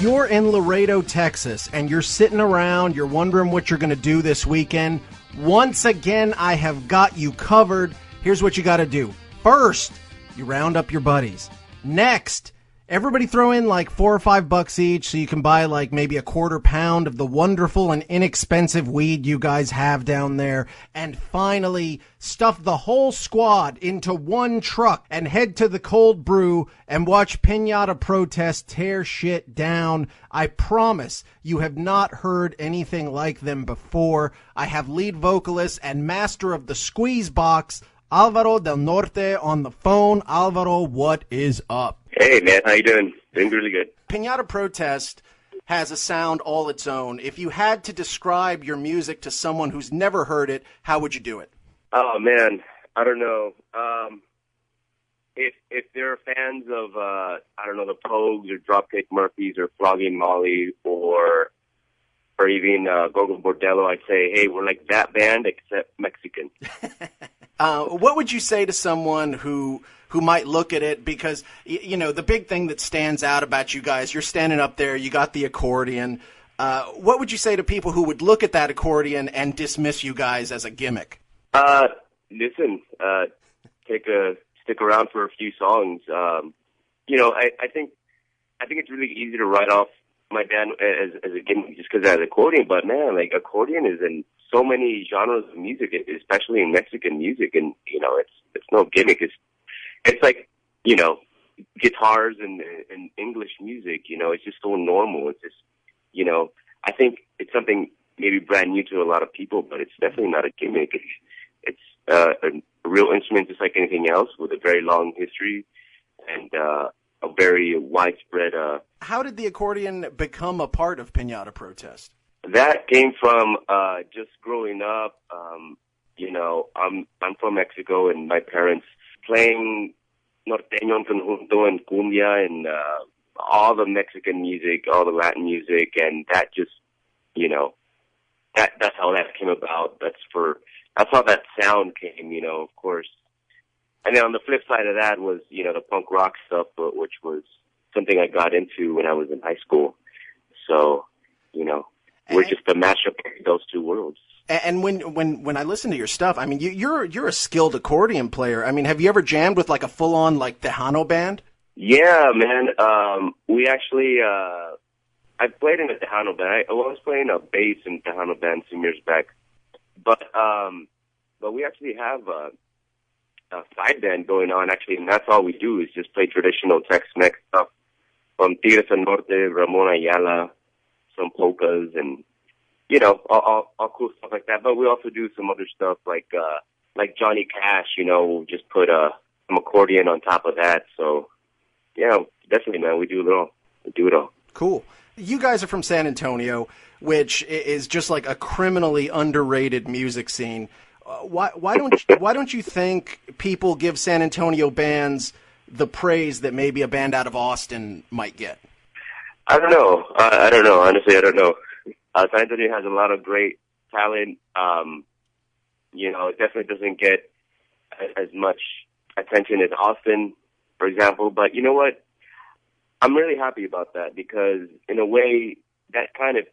you're in Laredo, Texas, and you're sitting around, you're wondering what you're going to do this weekend, once again, I have got you covered. Here's what you got to do. First, you round up your buddies. Next, everybody throw in like $4 or $5 each so you can buy like maybe a quarter pound of the wonderful and inexpensive weed you guys have down there. And finally, stuff the whole squad into one truck and head to the Cold Brew and watch Pinata Protest tear shit down. I promise you have not heard anything like them before. I have lead vocalist and master of the squeeze box, Alvaro Del Norte, on the phone. Alvaro, what is up? Hey, man. How you doing? Doing really good. Pinata Protest has a sound all its own. If you had to describe your music to someone who's never heard it, how would you do it? Oh, man. I don't know. If they're fans of, I don't know, the Pogues or Dropkick Murphys or Flogging Molly or even Gogo Bordello, I'd say, hey, we're like that band except Mexican. What would you say to someone who might look at it? Because, you know, the big thing that stands out about you guys, you're standing up there, you got the accordion. What would you say to people who would look at that accordion and dismiss you guys as a gimmick? Listen, stick around for a few songs. You know, I think it's really easy to write off my band as a gimmick just because I have accordion, but man, like accordion is in so many genres of music, especially in Mexican music, and you know, it's no gimmick. It's like, you know, guitars and English music. You know, it's just so normal. It's just, you know, I think it's something maybe brand new to a lot of people, but it's definitely not a gimmick. It's a real instrument, just like anything else, with a very long history and a very widespread. How did the accordion become a part of Pinata Protest? That came from just growing up. You know, I'm from Mexico, and my parents playing norteño en conjunto and cumbia and all the Mexican music, all the Latin music, and that just, you know, that's how that came about. That's how that sound came, you know, of course. And then on the flip side of that was, you know, the punk rock stuff, which was something I got into when I was in high school. So, you know, we're just a mashup of those two worlds. And when I listen to your stuff, I mean, you're a skilled accordion player. I mean, have you ever jammed with like a full on like Tejano band? Yeah, man. We actually, I played in a Tejano band. I was playing a bass in a Tejano band some years back, but we actually have a side band going on actually, and that's all we do is just play traditional Tex-Mex stuff from Tigres del Norte, Ramon Ayala, some polkas, and you know, all cool stuff like that. But we also do some other stuff like Johnny Cash, you know, we'll just put some accordion on top of that. So, yeah, definitely, man, we do it all. We do it all. Cool. You guys are from San Antonio, which is just like a criminally underrated music scene. Why don't you think people give San Antonio bands the praise that maybe a band out of Austin might get? I don't know. I don't know. Honestly, I don't know. San Antonio has a lot of great talent. You know, it definitely doesn't get as much attention as Austin, for example. But you know what? I'm really happy about that because, in a way, that kind of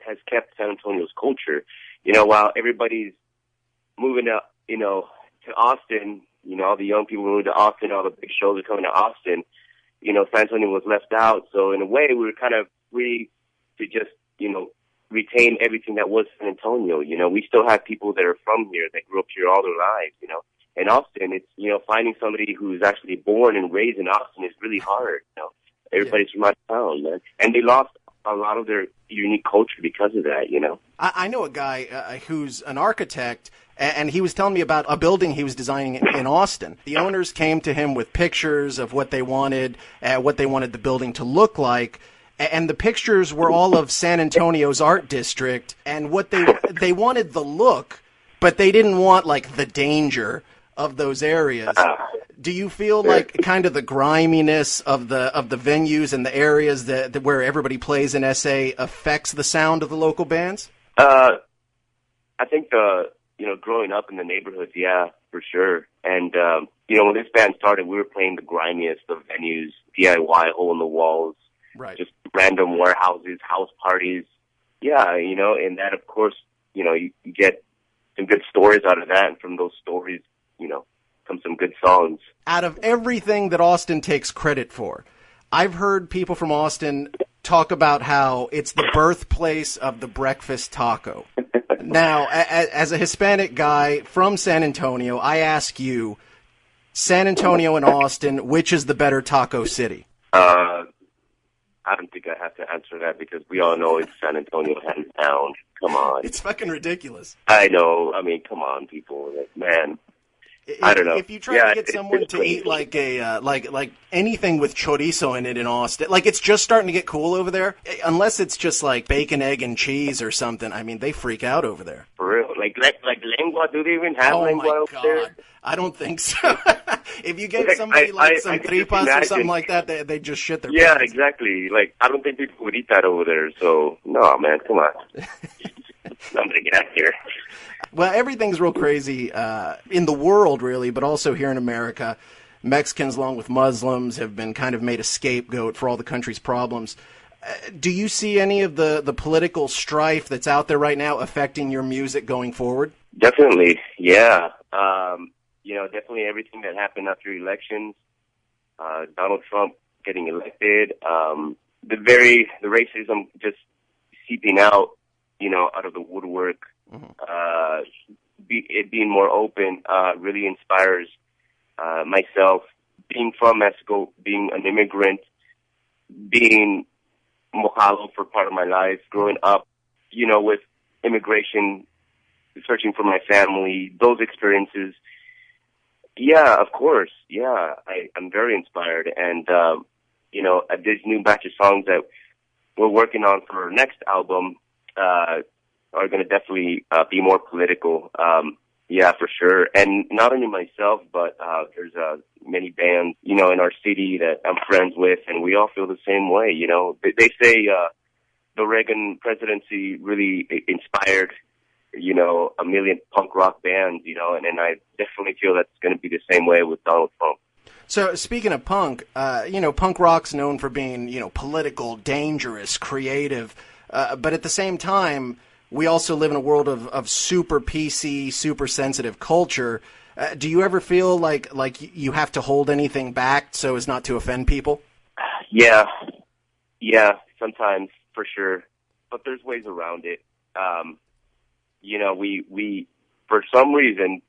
has kept San Antonio's culture. You know, while everybody's moving up, you know, to Austin, you know, all the young people moving to Austin, all the big shows are coming to Austin. You know, San Antonio was left out. So in a way, we were kind of free to just, you know, retain everything that was San Antonio. You know, we still have people that are from here that grew up here all their lives, you know. In Austin, it's, you know, finding somebody who's actually born and raised in Austin is really hard, you know. Everybody's from out of town, man. And they lost a lot of their unique culture because of that, you know. I know a guy who's an architect, and he was telling me about a building he was designing in Austin. The owners came to him with pictures of what they wanted the building to look like, and the pictures were all of San Antonio's art district, and what they wanted the look, but they didn't want like the danger of those areas. Do you feel like kind of the griminess of the venues and the areas that where everybody plays in SA affects the sound of the local bands? I think you know, growing up in the neighborhoods, yeah, for sure. And you know, when this band started, we were playing the grimiest of venues, DIY, hole in the walls, Right. just random warehouses, house parties. Yeah, and that, of course, you get some good stories out of that, and from those stories, come some good songs. Out of everything that Austin takes credit for, I've heard people from Austin talk about how it's the birthplace of the breakfast taco. Now, as a Hispanic guy from San Antonio, I ask you, San Antonio and Austin, which is the better taco city? I don't think I have to answer that because we all know it's San Antonio hands down. Come on. It's fucking ridiculous. I know. I mean, come on, people. Like, man. I don't know. If you try to get someone to eat like a like anything with chorizo in it in Austin, like it's just starting to get cool over there. Unless it's just like bacon, egg, and cheese or something. I mean, they freak out over there. For real, like lengua. Do they even have lengua over there? I don't think so. If you gave somebody some tripas or something like that, they just shit their pants. Yeah, exactly. Like I don't think people would eat that over there. So no, man, come on. I'm gonna get out of here. Well, everything's real crazy in the world, really, but also here in America. Mexicans, along with Muslims, have been kind of made a scapegoat for all the country's problems. Do you see any of the political strife that's out there right now affecting your music going forward? Definitely, yeah. Definitely everything that happened after elections, Donald Trump getting elected, the racism just seeping out, out of the woodwork. Mm-hmm. It being more open really inspires myself. Being from Mexico, being an immigrant, being mojado for part of my life, growing up, with immigration, searching for my family, those experiences. Yeah, of course. Yeah, I'm very inspired. And, this new batch of songs that we're working on for our next album, are going to definitely be more political. Yeah, for sure. And not only myself, but there's many bands, in our city that I'm friends with, and we all feel the same way. They say the Reagan presidency really inspired, a million punk rock bands, and I definitely feel that's going to be the same way with Donald Trump. So speaking of punk, punk rock's known for being, political, dangerous, creative, but at the same time, we also live in a world of super PC, super sensitive culture. Do you ever feel like you have to hold anything back so as not to offend people? Yeah, sometimes for sure, but there's ways around it. We for some reason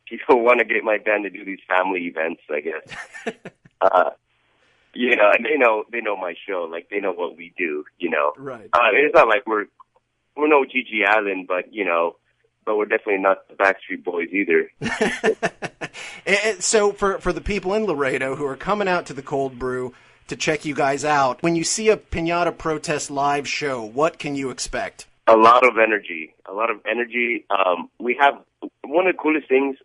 people want to get my band to do these family events, I guess. And they know my show, like they know what we do, Right. It's not like we're no Gigi Allen, but we're definitely not the Backstreet Boys either. So for the people in Laredo who are coming out to the Cold Brew to check you guys out, when you see a Pinata Protest live show, what can you expect? A lot of energy. We have one of the coolest things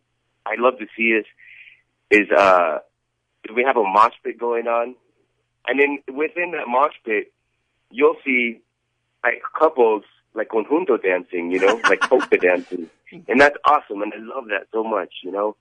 I love to see is we have a mosh pit going on, and then within that mosh pit, you'll see like couples like conjunto dancing, like polka dancing, and that's awesome, and I love that so much, and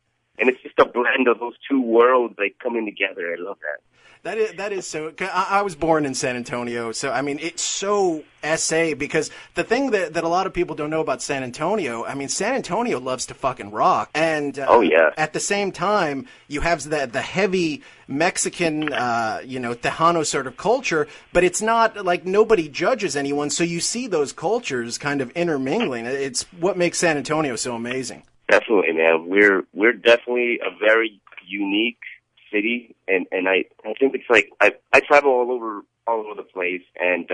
it's just a blend of those two worlds like coming together. I love that. That is so. I was born in San Antonio, so I mean it's so SA because the thing that a lot of people don't know about San Antonio, I mean San Antonio loves to fucking rock, and at the same time you have the heavy Mexican, Tejano sort of culture, but it's not like nobody judges anyone, so you see those cultures kind of intermingling. It's what makes San Antonio so amazing. Definitely, man. We're definitely a very unique city, and I think it's like I travel all over the place, and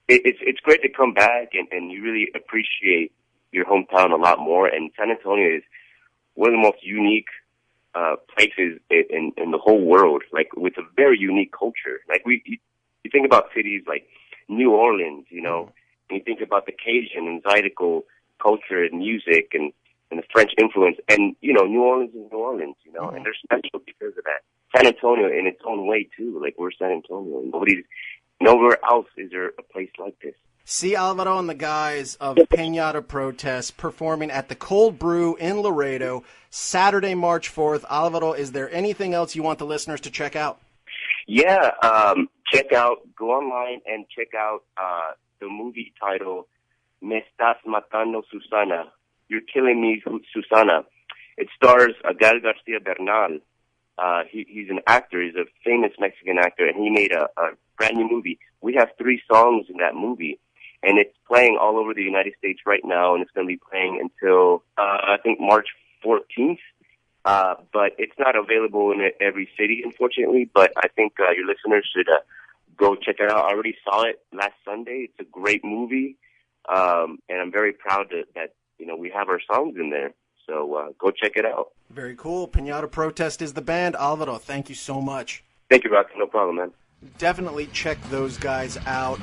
it's great to come back and you really appreciate your hometown a lot more. And San Antonio is one of the most unique places in the whole world, like with a very unique culture. Like you think about cities like New Orleans, and you think about the Cajun and Zydeco culture and music and the French influence, and New Orleans is New Orleans, and they're special because of that. San Antonio in its own way too, like we're San Antonio. Nowhere else is there a place like this. See Alvaro and the guys of Pinata Protest performing at the Cold Brew in Laredo, Saturday, March 4th. Alvaro, is there anything else you want the listeners to check out? Yeah, go online and check out the movie title, Me Estás Matando Susana. You're Killing Me, Susana. It stars Gael Garcia Bernal. He's an actor. He's a famous Mexican actor, and he made a brand new movie. We have 3 songs in that movie, and it's playing all over the United States right now, and it's going to be playing until, I think, March 14th. But it's not available in every city, unfortunately, but I think your listeners should go check it out. I already saw it last Sunday. It's a great movie, and I'm very proud that we have our songs in there. So go check it out. Very cool. Pinata Protest is the band. Alvaro, thank you so much. Thank you, Rocky. No problem, man. Definitely check those guys out.